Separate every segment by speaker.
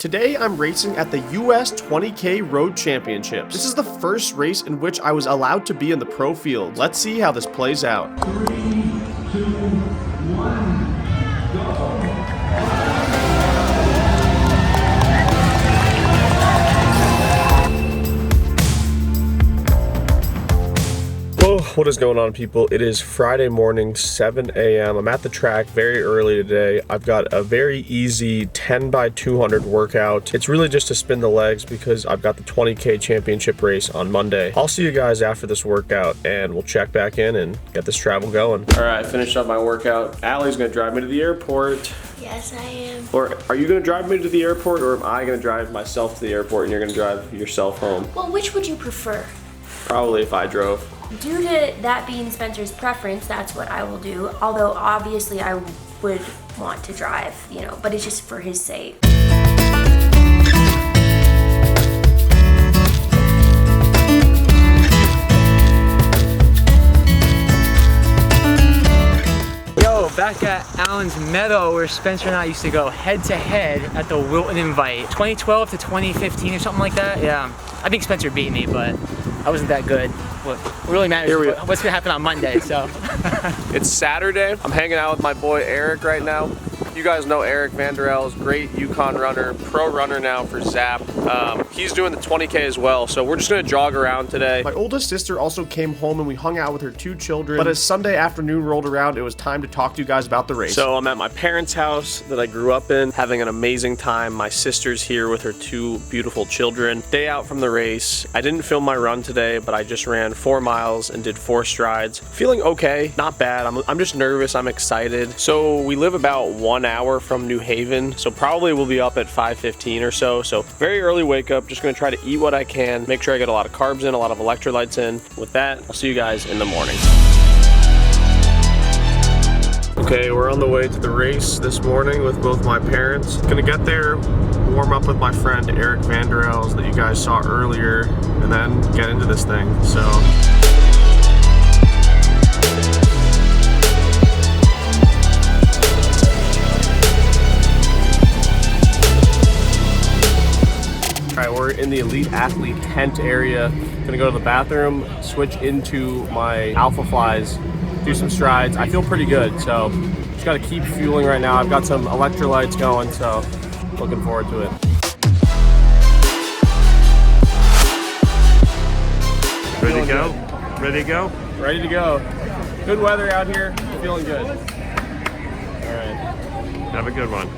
Speaker 1: Today I'm racing at the US 20K Road Championships. This is the first race in which I was allowed to be in the pro field. Let's see how this plays out.
Speaker 2: 3, 2, 1, go!
Speaker 1: What is going on, people? It is Friday morning, 7 a.m. I'm at the track very early today. I've got a very easy 10 by 200 workout. It's really just to spin the legs because I've got the 20K championship race on Monday. I'll see you guys after this workout and we'll check back in and get this travel going. All right, I finished up my workout. Allie's gonna drive me to the airport.
Speaker 3: Yes, I am.
Speaker 1: Or are you gonna drive me to the airport, or am I gonna drive myself to the airport and you're gonna drive yourself home?
Speaker 3: Well, which would you prefer?
Speaker 1: Probably if I drove.
Speaker 3: Due to that being Spencer's preference, that's what I will do. Although obviously I would want to drive, you know, but it's just for his sake.
Speaker 4: Yo, back at Allen's Meadow where Spencer and I used to go head to head at the Wilton Invite. 2012 to 2015 or something like that. Yeah, I think Spencer beat me, but I wasn't that good. What really matters is what's gonna happen on Monday, so.
Speaker 1: It's Saturday. I'm hanging out with my boy Eric right now. You guys know Eric Vanderel's great Yukon runner, pro runner now for Zap. He's doing the 20K as well, so we're just gonna jog around today. My oldest sister also came home and we hung out with her 2 children. But as Sunday afternoon rolled around, it was time to talk to you guys about the race. So I'm at my parents' house that I grew up in, having an amazing time. My sister's here with her 2 beautiful children. Day out from the race. I didn't film my run today, but I just ran 4 miles and did 4 strides. Feeling okay, not bad. I'm just nervous, I'm excited. So we live about 1 hour from New Haven, so probably we'll be up at 5:15 or so. So very early wake up, just gonna try to eat what I can, make sure I get a lot of carbs in, a lot of electrolytes in. With that, I'll see you guys in the morning. Okay, we're on the way to the race this morning with both my parents. Gonna get there, warm up with my friend Eric Vanderel's that you guys saw earlier, and then get into this thing, so. All right, we're in the elite athlete tent area. Gonna go to the bathroom, switch into my Alpha Flies, do some strides. I feel pretty good, so just gotta keep fueling right now. I've got some electrolytes going, so looking forward to it.
Speaker 5: Ready to go? Ready to go?
Speaker 1: Ready to go. Good weather out here, feeling good. All right.
Speaker 5: Have a good one.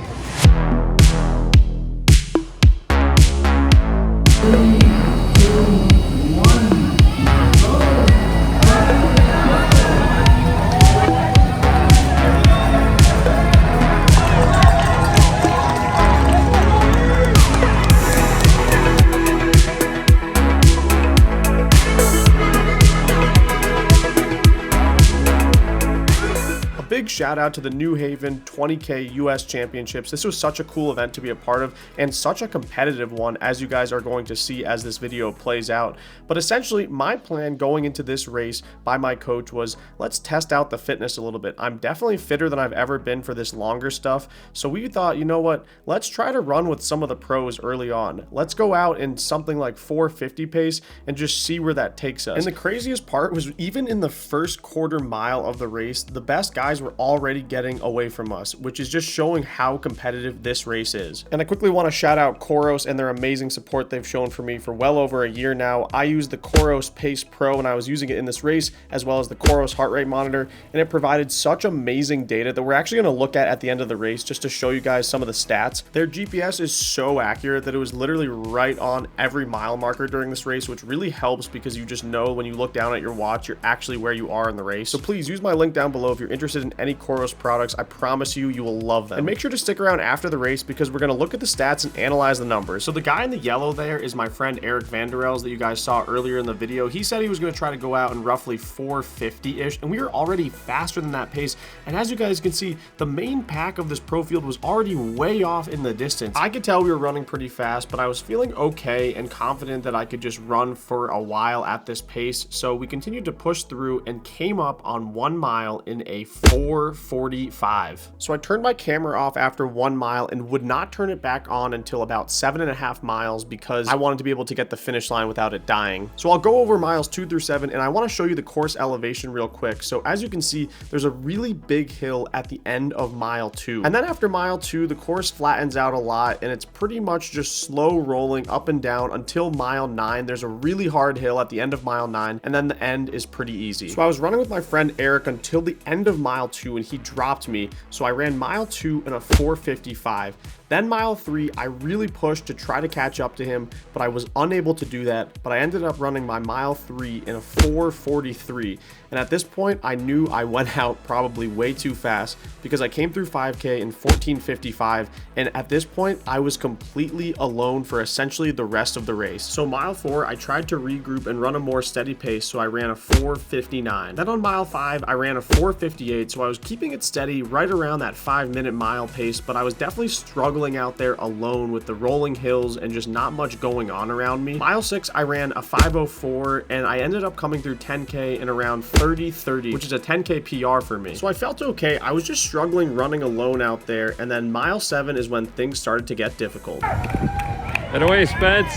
Speaker 1: Big shout out to the New Haven 20K US Championships. This was such a cool event to be a part of and such a competitive one, as you guys are going to see as this video plays out. But essentially my plan going into this race by my coach was, let's test out the fitness a little bit. I'm definitely fitter than I've ever been for this longer stuff. So we thought, you know what, let's try to run with some of the pros early on. Let's go out in something like 4:50 pace and just see where that takes us. And the craziest part was, even in the first quarter mile of the race, the best guys were already getting away from us, which is just showing how competitive this race is. And I quickly want to shout out COROS and their amazing support they've shown for me for well over a year now. I use the COROS Pace Pro and I was using it in this race, as well as the COROS heart rate monitor, and it provided such amazing data that we're actually going to look at the end of the race just to show you guys some of the stats. Their GPS is so accurate that it was literally right on every mile marker during this race, which really helps because you just know when you look down at your watch, you're actually where you are in the race. So please use my link down below if you're interested in any COROS products. I promise you, you will love them. And make sure to stick around after the race because we're going to look at the stats and analyze the numbers. So the guy in the yellow there is my friend Eric Vanderel's that you guys saw earlier in the video. He said he was going to try to go out in roughly 4:50-ish, and we were already faster than that pace. And as you guys can see, the main pack of this pro field was already way off in the distance. I could tell we were running pretty fast, but I was feeling okay and confident that I could just run for a while at this pace. So we continued to push through and came up on 1 mile in a 4 4:45. So I turned my camera off after 1 mile and would not turn it back on until about 7.5 miles because I wanted to be able to get the finish line without it dying. So I'll go over miles 2 through 7, and I want to show you the course elevation real quick. So as you can see, there's a really big hill at the end of mile 2. And then after mile 2, the course flattens out a lot, and it's pretty much just slow rolling up and down until mile 9. There's a really hard hill at the end of mile 9, and then the end is pretty easy. So I was running with my friend Eric until the end of mile 2, and he dropped me. So I ran mile 2 in a 4:55. Then mile 3, I really pushed to try to catch up to him, but I was unable to do that. But I ended up running my mile 3 in a 4:43. And at this point, I knew I went out probably way too fast because I came through 5K in 14:55. And at this point, I was completely alone for essentially the rest of the race. So mile 4, I tried to regroup and run a more steady pace. So I ran a 4:59. Then on mile 5, I ran a 4:58. So I was keeping it steady right around that 5-minute mile pace, but I was definitely struggling out there alone with the rolling hills and just not much going on around me. Mile 6, I ran a 5:04, and I ended up coming through 10K in around 30:30, which is a 10K PR for me. So I felt okay. I was just struggling running alone out there, and then mile 7 is when things started to get difficult.
Speaker 5: Get away, Spence.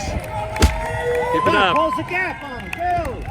Speaker 5: Keep it up.
Speaker 2: Close the gap on him. Go.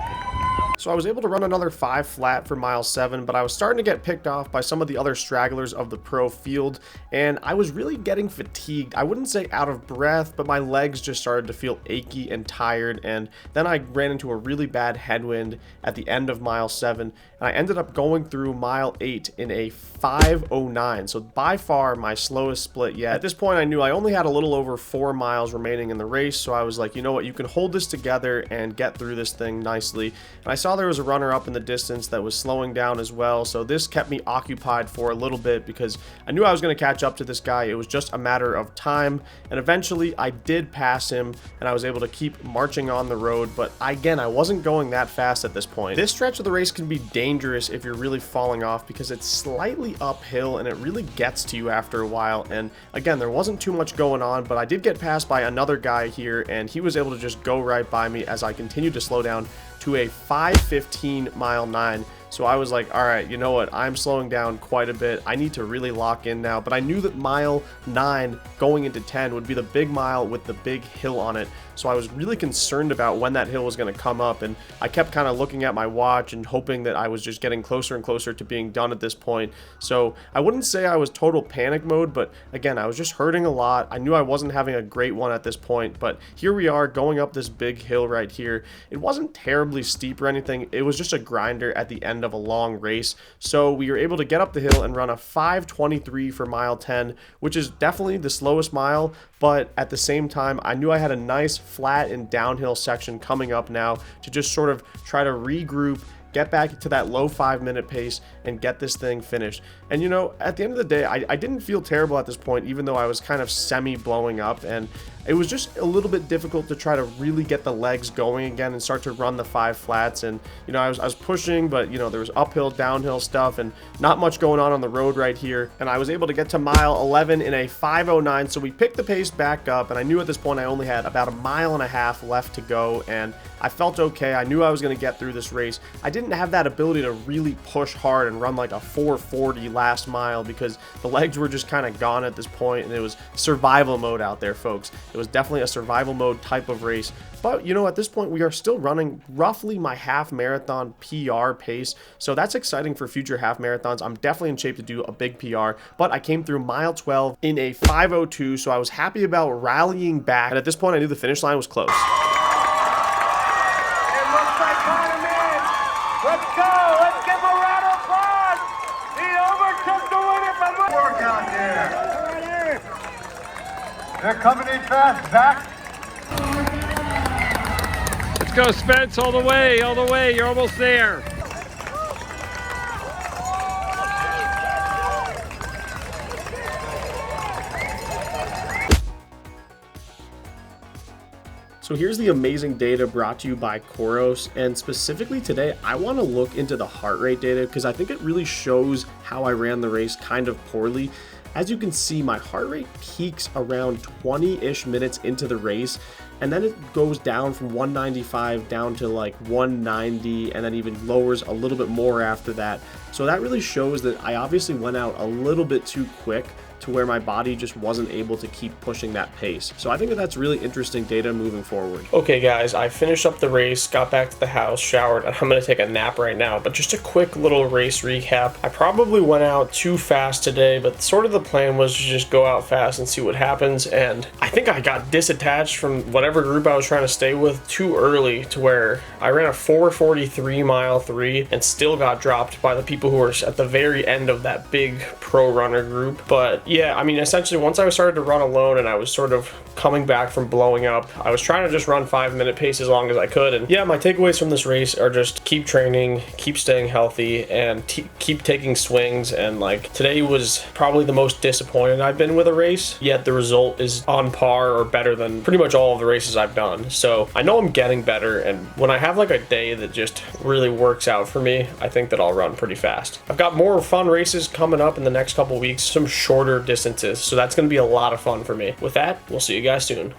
Speaker 1: So I was able to run another 5 flat for mile 7, but I was starting to get picked off by some of the other stragglers of the pro field, and I was really getting fatigued. I wouldn't say out of breath, but my legs just started to feel achy and tired, and then I ran into a really bad headwind at the end of mile 7, and I ended up going through mile 8 in a 5:09, so by far my slowest split yet. At this point, I knew I only had a little over 4 miles remaining in the race, so I was like, you know what, you can hold this together and get through this thing nicely. And I saw there was a runner up in the distance that was slowing down as well, so this kept me occupied for a little bit because I knew I was going to catch up to this guy. It was just a matter of time, and eventually I did pass him, and I was able to keep marching on the road, but again, I wasn't going that fast at this point. This stretch of the race can be dangerous if you're really falling off because it's slightly uphill and it really gets to you after a while. And again, there wasn't too much going on, but I did get passed by another guy here, and he was able to just go right by me as I continued to slow down to a 5:15 mile 9. So I was like, all right, you know what? I'm slowing down quite a bit. I need to really lock in now. But I knew that mile 9 going into 10 would be the big mile with the big hill on it. So I was really concerned about when that hill was going to come up. And I kept kind of looking at my watch and hoping that I was just getting closer and closer to being done at this point. So I wouldn't say I was total panic mode, but again, I was just hurting a lot. I knew I wasn't having a great one at this point, but here we are going up this big hill right here. It wasn't terribly steep or anything. It was just a grinder at the end of a long race. So we were able to get up the hill and run a 5:23 for mile 10, which is definitely the slowest mile, but at the same time, I knew I had a nice flat and downhill section coming up now to just sort of try to regroup, get back to that low 5-minute pace and get this thing finished. And you know, at the end of the day, I didn't feel terrible at this point, even though I was kind of semi blowing up, and it was just a little bit difficult to try to really get the legs going again and start to run the 5 flats. And you know, I was pushing, but you know, there was uphill, downhill stuff and not much going on the road right here. And I was able to get to mile 11 in a 5:09. So we picked the pace back up, and I knew at this point I only had about a mile and a half left to go, and I felt okay. I knew I was going to get through this race. I didn't have that ability to really push hard and run like a 4:40 last mile because the legs were just kind of gone at this point, and it was survival mode out there, folks. It was definitely a survival mode type of race. But you know, at this point we are still running roughly my half marathon PR pace, so that's exciting for future half marathons. I'm definitely in shape to do a big PR, but I came through mile 12 in a 5:02, so I was happy about rallying back, and at this point I knew the finish line was close.
Speaker 2: Let's go! Let's give a round of applause! He overtook the winner from the work out there. They're coming in fast, Zach.
Speaker 5: Let's go, Spence, all the way, all the way. You're almost there.
Speaker 1: So here's the amazing data brought to you by COROS, and specifically today I want to look into the heart rate data because I think it really shows how I ran the race kind of poorly. as you can see, my heart rate peaks around 20-ish minutes into the race, and then it goes down from 195 down to like 190, and then even lowers a little bit more after that. So that really shows that I obviously went out a little bit too quick to where my body just wasn't able to keep pushing that pace. So I think that that's really interesting data moving forward. Okay guys, I finished up the race, got back to the house, showered, and I'm gonna take a nap right now. But just a quick little race recap. I probably went out too fast today, but sort of the plan was to just go out fast and see what happens. And I think I got disattached from whatever group I was trying to stay with too early, to where I ran a 4:43 mile 3 and still got dropped by the people who were at the very end of that big pro runner group. But yeah, I mean, essentially once I started to run alone and I was sort of coming back from blowing up, I was trying to just run 5-minute pace as long as I could. And yeah, my takeaways from this race are just keep training, keep staying healthy, and keep taking swings. And like, today was probably the most disappointed I've been with a race, yet the result is on par or better than pretty much all of the races I've done. So I know I'm getting better, and when I have like a day that just really works out for me, I think that I'll run pretty fast. I've got more fun races coming up in the next couple weeks, some shorter distances, so that's going to be a lot of fun for me. With that, we'll see you guys soon.